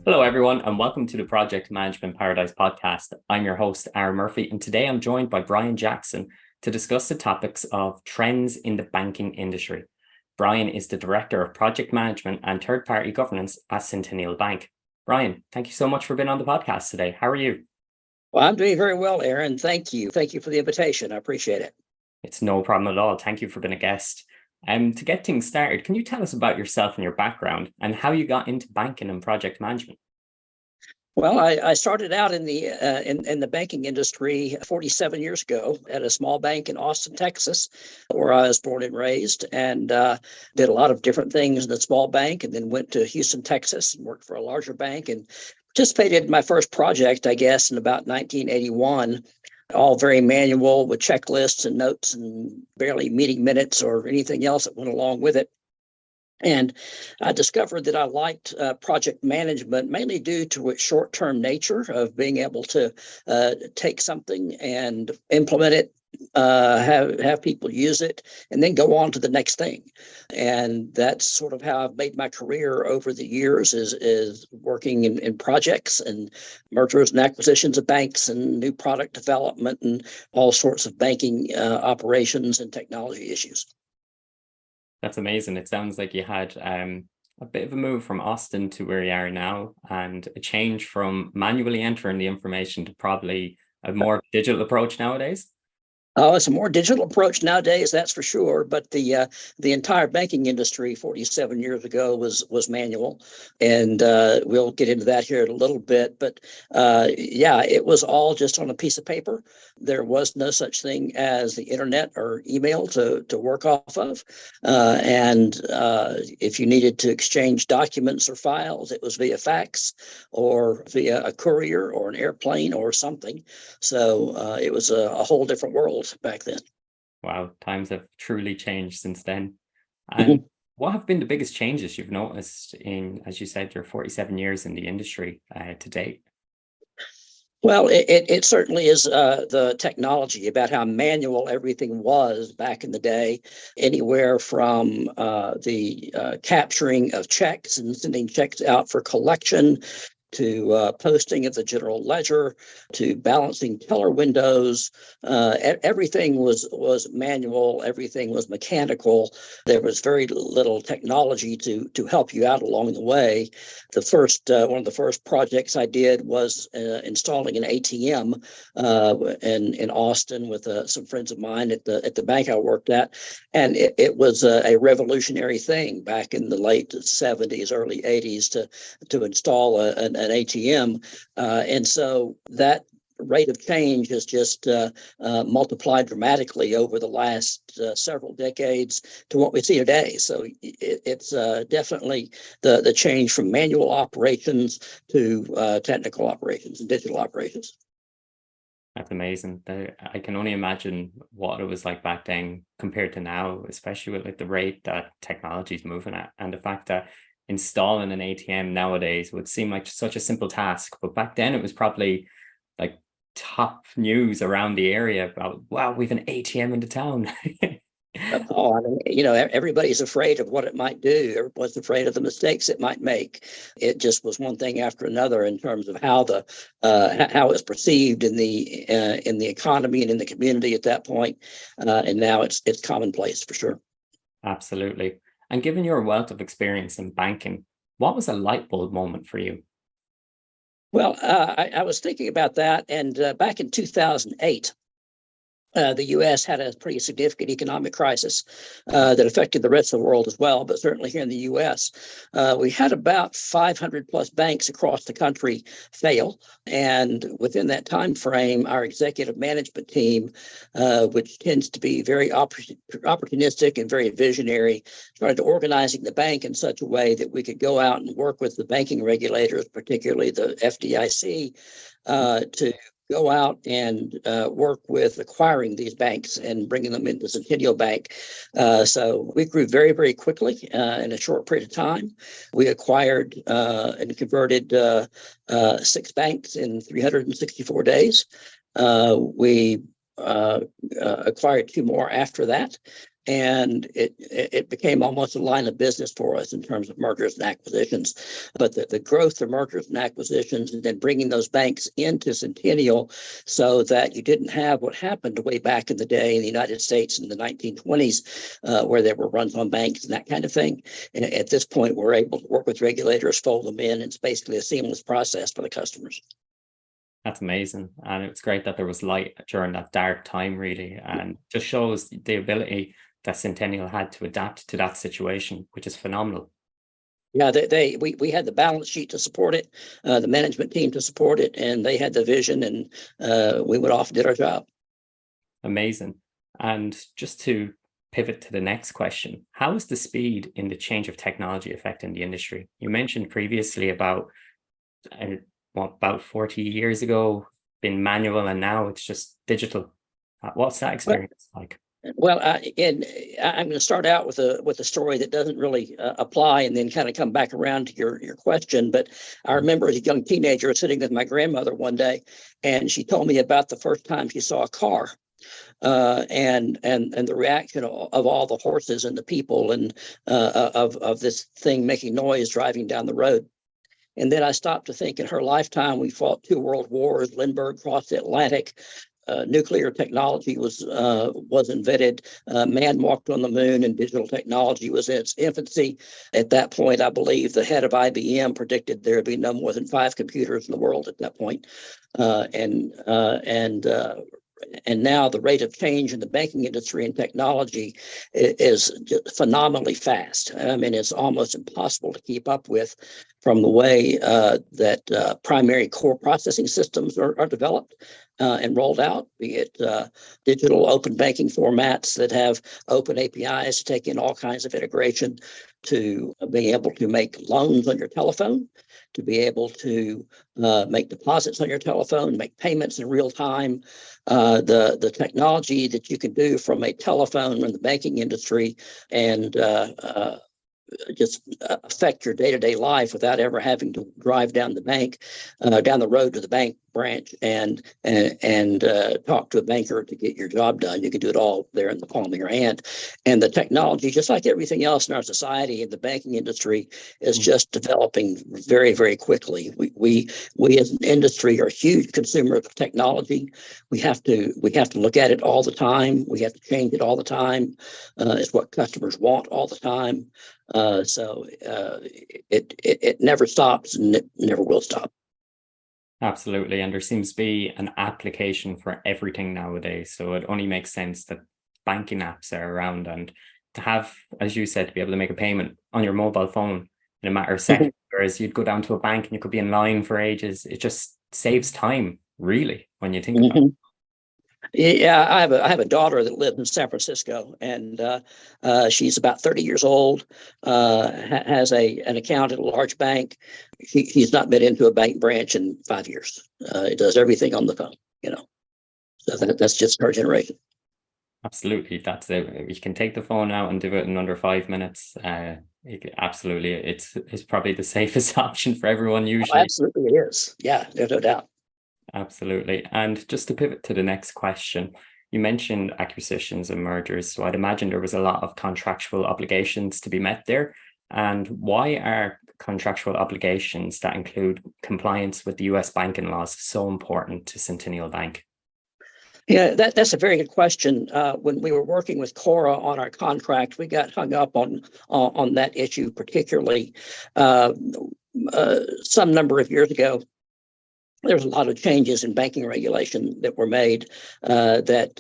Hello, everyone, and welcome to the Project Management Paradise podcast. I'm your host, Aaron Murphy, and today I'm joined by Brian Jackson to discuss the topics of trends in the banking industry. Brian is the Director of Project Management and Third-Party Governance at Centennial Bank. Brian, thank you so much for being on the podcast today. How are you? Well, I'm doing very well, Aaron. Thank you. Thank you for the invitation. I appreciate it. It's no problem at all. Thank you for being a guest. To get things started, can you tell us about yourself and your background and how you got into banking and project management? Well, I started out in the banking industry 47 years ago at a small bank in Austin, Texas, where I was born and raised, and did a lot of different things in the small bank, and then went to Houston, Texas, and worked for a larger bank, and participated in my first project, I guess, in about 1981. All very manual with checklists and notes and barely meeting minutes or anything else that went along with it. And I discovered that I liked project management mainly due to its short-term nature of being able to take something and implement it, have people use it, and then go on to the next thing. And that's sort of how I've made my career over the years is working in projects and mergers and acquisitions of banks and new product development and all sorts of banking operations and technology issues. That's amazing. It sounds like you had a bit of a move from Austin to where you are now, and a change from manually entering the information to probably a more digital approach nowadays. Oh, it's a more digital approach nowadays, that's for sure. But the entire banking industry 47 years ago was manual, and we'll get into that here in a little bit. But yeah, it was all just on a piece of paper. There was no such thing as the internet or email to work off of, and if you needed to exchange documents or files, it was via fax or via a courier or an airplane or something. So it was a whole different world back then. Wow, times have truly changed since then. And Mhm. what have been the biggest changes you've noticed in, as you said, your 47 years in the industry to date? Well, it certainly is the technology about how manual everything was back in the day, anywhere from the capturing of checks and sending checks out for collection to posting of the general ledger, to balancing teller windows. Everything was manual. Everything was mechanical. There was very little technology to help you out along the way. The first one of the first projects I did was installing an ATM in Austin with some friends of mine at the bank I worked at, and it was a revolutionary thing back in the late 70s, early 80s to install an ATM. And so that rate of change has just multiplied dramatically over the last several decades to what we see today. So it's definitely the change from manual operations to technical operations and digital operations. That's amazing. I can only imagine what it was like back then compared to now, especially with like the rate that technology is moving at, and the fact that installing an ATM nowadays would seem like such a simple task. But back then it was probably like top news around the area about, wow, we've an ATM in the town. Oh, I mean, everybody's afraid of what it might do. Everyone's afraid of the mistakes it might make. It just was one thing after another in terms of how how it's perceived in the economy and in the community at that point. And now it's commonplace for sure. Absolutely. And given your wealth of experience in banking, what was a light bulb moment for you? Well, I was thinking about that, and back in 2008. The U.S. had a pretty significant economic crisis that affected the rest of the world as well, but certainly here in the U.S., we had about 500 plus banks across the country fail, and within that time frame, our executive management team, which tends to be very opportunistic and very visionary, started organizing the bank in such a way that we could go out and work with the banking regulators, particularly the FDIC, to go out and work with acquiring these banks and bringing them into Centennial Bank. So we grew very, very quickly in a short period of time. We acquired and converted 6 banks in 364 days. We acquired 2 more after that. and it became almost a line of business for us in terms of mergers and acquisitions. But the growth of mergers and acquisitions, and then bringing those banks into Centennial, so that you didn't have what happened way back in the day in the United States in the 1920s, where there were runs on banks and that kind of thing. And at this point, we're able to work with regulators, fold them in, and it's basically a seamless process for the customers. That's amazing. And it's great that there was light during that dark time, really, and just shows the ability that Centennial had to adapt to that situation, which is phenomenal. Yeah, we had the balance sheet to support it, the management team to support it, and they had the vision, and we went off and did our job. Amazing. And just to pivot to the next question, how is the speed in the change of technology affecting the industry? You mentioned previously about about 40 years ago, been manual, and now it's just digital. What's that experience like? Well, I'm going to start out with a story that doesn't really apply, and then kind of come back around to your question. But I remember as a young teenager sitting with my grandmother one day, and she told me about the first time she saw a car. And the reaction of all the horses and the people, and of this thing making noise driving down the road. And then I stopped to think, in her lifetime, we fought 2 world wars. Lindbergh crossed the Atlantic. Nuclear technology was invented. Man walked on the moon, and digital technology was in its infancy. At that point, I believe the head of IBM predicted there would be no more than 5 computers in the world at that point. And now the rate of change in the banking industry and technology is just phenomenally fast. I mean, it's almost impossible to keep up with, from the way that primary core processing systems are developed and rolled out, be it digital open banking formats that have open APIs to take in all kinds of integration, to being able to make loans on your telephone, to be able to make deposits on your telephone, make payments in real time. The technology that you can do from a telephone in the banking industry, and just affect your day-to-day life without ever having to drive down the road to the bank branch and talk to a banker to get your job done. You can do it all there in the palm of your hand. And the technology, just like everything else in our society and the banking industry, is just developing very, very quickly. We as an industry are huge consumers of technology. We have to look at it all the time. We have to change it all the time. It's what customers want all the time. So it never stops, and it never will stop. Absolutely. And there seems to be an application for everything nowadays. So it only makes sense that banking apps are around, and to have, as you said, to be able to make a payment on your mobile phone in a matter of seconds, whereas you'd go down to a bank and you could be in line for ages. It just saves time, really, when you think about it. Yeah, I have a daughter that lives in San Francisco, and she's about 30 years old. Has an account at a large bank. He's not been into a bank branch in 5 years. He does everything on the phone. So that's just our generation. Absolutely, that's it. You can take the phone out and do it in under 5 minutes. Absolutely, it's probably the safest option for everyone usually. Oh, absolutely, it is. Yeah, there's no doubt. Absolutely. And just to pivot to the next question, you mentioned acquisitions and mergers. So I'd imagine there was a lot of contractual obligations to be met there. And why are contractual obligations that include compliance with the US banking laws so important to Centennial Bank? Yeah, that's a very good question. When we were working with Cora on our contract, we got hung up on that issue particularly. Some number of years ago, there was a lot of changes in banking regulation that were made that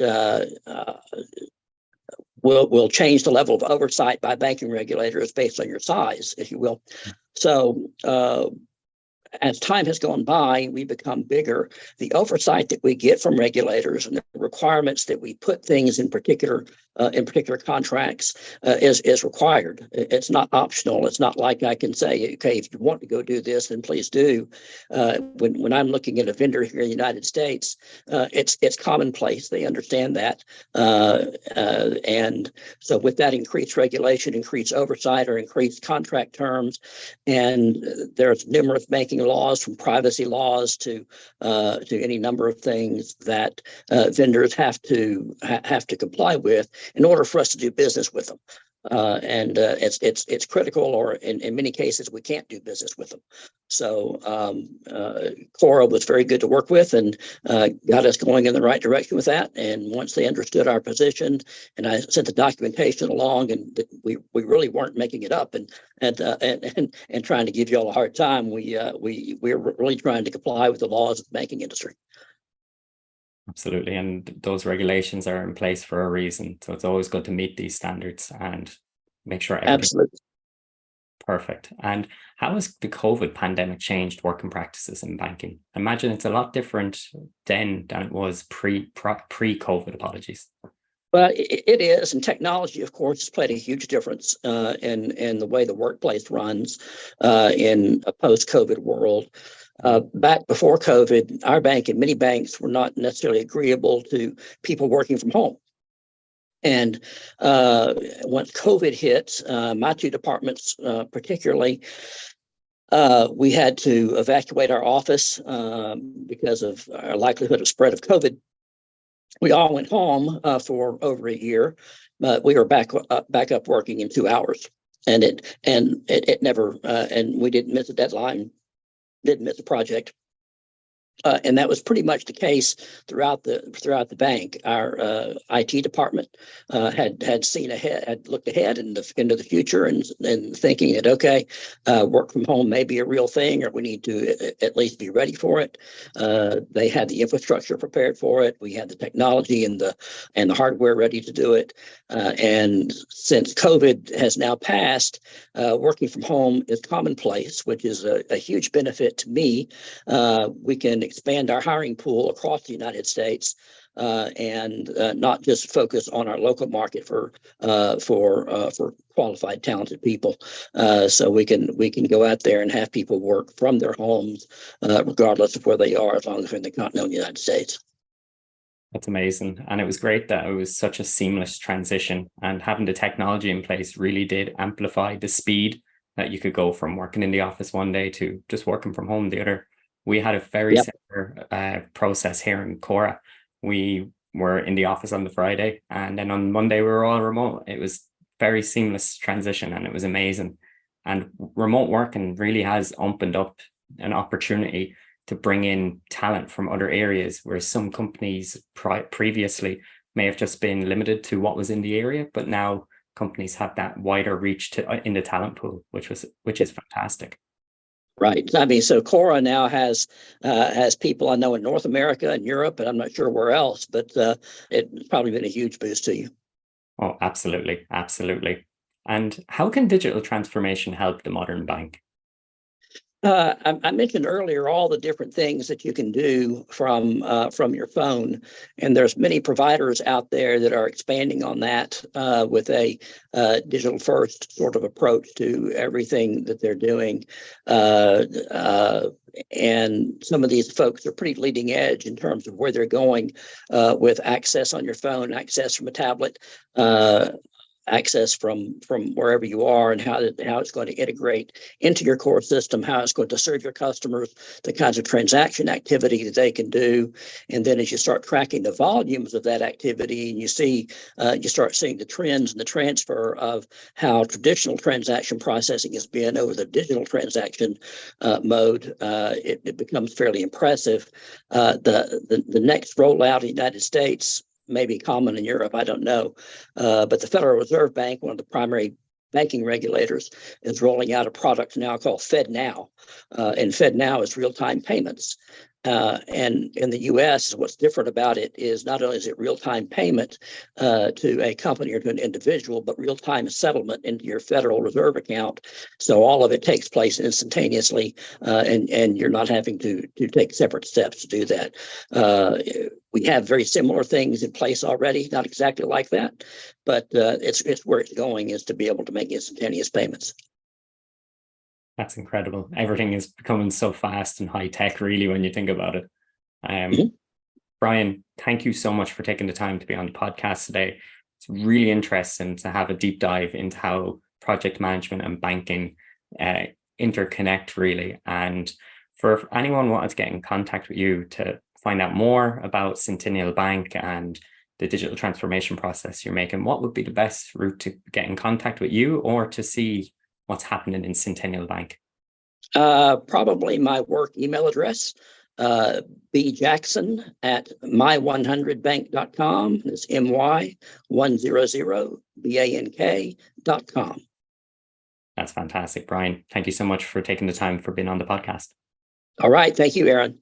will change the level of oversight by banking regulators based on your size, if you will. So as time has gone by, we become bigger. The oversight that we get from regulators and the requirements that we put things in particular contracts is required. It's not optional. It's not like I can say, okay, if you want to go do this, then please do. When I'm looking at a vendor here in the United States, it's commonplace. They understand that, and so with that increased regulation, increased oversight, or increased contract terms, and there's numerous banking laws, from privacy laws to any number of things that vendors have to comply with in order for us to do business with them. And it's critical, or in many cases we can't do business with them. So Cora was very good to work with, and got us going in the right direction with that. And once they understood our position, and I sent the documentation along, and we really weren't making it up and trying to give you all a hard time. We're really trying to comply with the laws of the banking industry. Absolutely. And those regulations are in place for a reason. So it's always good to meet these standards and make sure everything's Absolutely. perfect. And how has the COVID pandemic changed working practices in banking? I imagine it's a lot different then than it was pre-COVID, apologies. Well, it is, and technology, of course, has played a huge difference in the way the workplace runs in a post-COVID world. Back before COVID, our bank and many banks were not necessarily agreeable to people working from home. And once COVID hit, my two departments particularly, we had to evacuate our office because of our likelihood of spread of COVID. We all went home for over a year, but we were back up working in 2 hours, and it never and we didn't miss a deadline, didn't miss a project. And that was pretty much the case throughout the bank. Our IT department had seen ahead, had looked ahead into the future, and thinking that, okay, work from home may be a real thing, or we need to at least be ready for it. They had the infrastructure prepared for it. We had the technology and the hardware ready to do it. And since COVID has now passed, working from home is commonplace, which is a huge benefit to me. We can expand our hiring pool across the United States, and not just focus on our local market for qualified, talented people. So we can go out there and have people work from their homes, regardless of where they are, as long as they're in the continental United States. That's amazing. And it was great that it was such a seamless transition, and having the technology in place really did amplify the speed that you could go from working in the office one day to just working from home the other. We had a very similar process here in Cora. We were in the office on the Friday, and then on Monday we were all remote. It was very seamless transition, and it was amazing. And remote working really has opened up an opportunity to bring in talent from other areas, where some companies previously may have just been limited to what was in the area, but now companies have that wider reach to in the talent pool, which is fantastic. Right. I mean, so Cora now has people I know in North America and Europe, and I'm not sure where else, but it's probably been a huge boost to you. Oh, absolutely. Absolutely. And how can digital transformation help the modern bank? I mentioned earlier all the different things that you can do from your phone, and there's many providers out there that are expanding on that with a digital first sort of approach to everything that they're doing. And some of these folks are pretty leading edge in terms of where they're going with access on your phone, access from a tablet, access from wherever you are, and how it's going to integrate into your core system, how it's going to serve your customers, the kinds of transaction activity that they can do. And then as you start tracking the volumes of that activity, and you start seeing the trends and the transfer of how traditional transaction processing has been over the digital transaction mode, it becomes fairly impressive. The next rollout in the United States may be common in Europe, I don't know. But the Federal Reserve Bank, one of the primary banking regulators, is rolling out a product now called FedNow. And FedNow is real-time payments. And in the US, what's different about it is not only is it real-time payment to a company or to an individual, but real-time settlement into your Federal Reserve account. So all of it takes place instantaneously, and you're not having to take separate steps to do that. We have very similar things in place already, not exactly like that, but it's where it's going, is to be able to make instantaneous payments. That's incredible. Everything is becoming so fast and high tech, really, when you think about it. Brian, thank you so much for taking the time to be on the podcast today. It's really interesting to have a deep dive into how project management and banking interconnect, really. And For anyone wanting to get in contact with you to find out more about Centennial Bank and the digital transformation process you're making, what would be the best route to get in contact with you or to see what's happening in Centennial Bank? Probably my work email address, bjackson at my100bank.com. That's my100bank.com. That's fantastic, Brian. Thank you so much for taking the time for being on the podcast. All right. Thank you, Aaron.